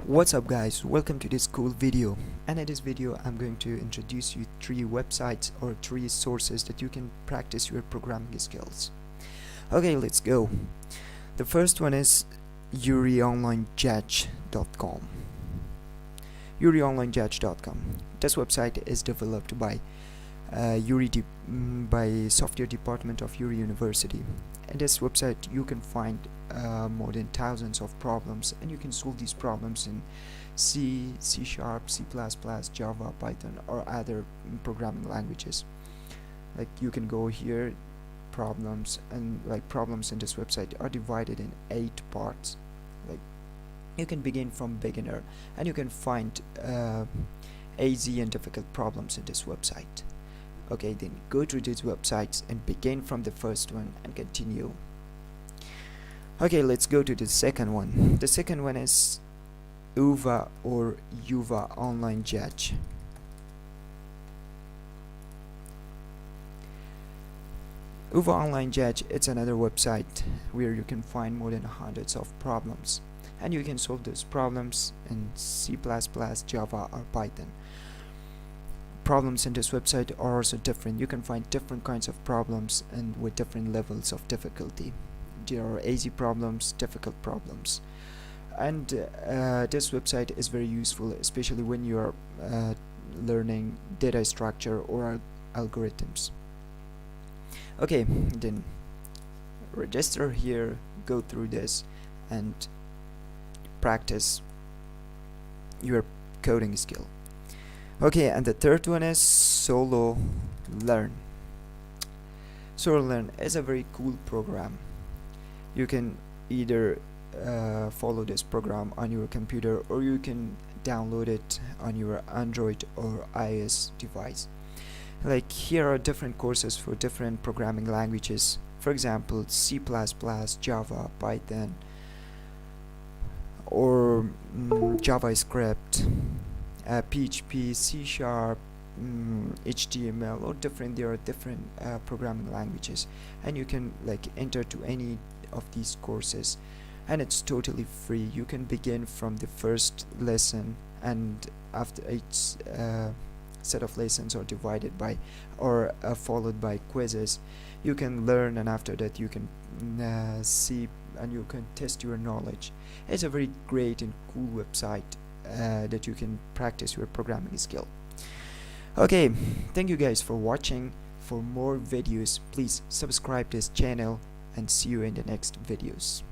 What's up guys, welcome to this cool video, and in this video I'm going to introduce you 3 websites or 3 sources that you can practice your programming skills. Okay, let's go. The first one is yuriOnlineJudge.com. yuriOnlineJudge.com. This website is developed by by software department of Yuri University. In this website you can find more than thousands of problems, and you can solve these problems in C, C#, C++, Java, Python, or other programming languages. Like, you can go here, problems, and like problems in this website are divided in 8 parts. Like, you can begin from beginner, and you can find easy and difficult problems in this website. Okay, then go to these websites and begin from the first one and continue. Okay, let's go to the second one. The second one is UVA or UVA Online Judge. UVA Online Judge, it's another website where you can find more than hundreds of problems, and you can solve those problems in C++, Java, or Python. Problems in this website are also different. You can find different kinds of problems and with different levels of difficulty. There are easy problems, difficult problems, and this website is very useful, especially when you are learning data structure or algorithms. Okay, then register here, go through this and practice your coding skill. Okay, and the third one is Solo Learn. Solo Learn is a very cool program. You can either follow this program on your computer, or you can download it on your Android or iOS device. Like, here are different courses for different programming languages. For example, C++, Java, Python, or JavaScript, PHP, C#, HTML, or different. There are different programming languages, and you can like enter to any of these courses, and it's totally free. You can begin from the first lesson, and after each set of lessons are divided by or followed by quizzes, you can learn, and after that you can see and you can test your knowledge. It's a very great and cool website that you can practice your programming skill. Okay, thank you guys for watching. For more videos, please subscribe this channel, and see you in the next videos.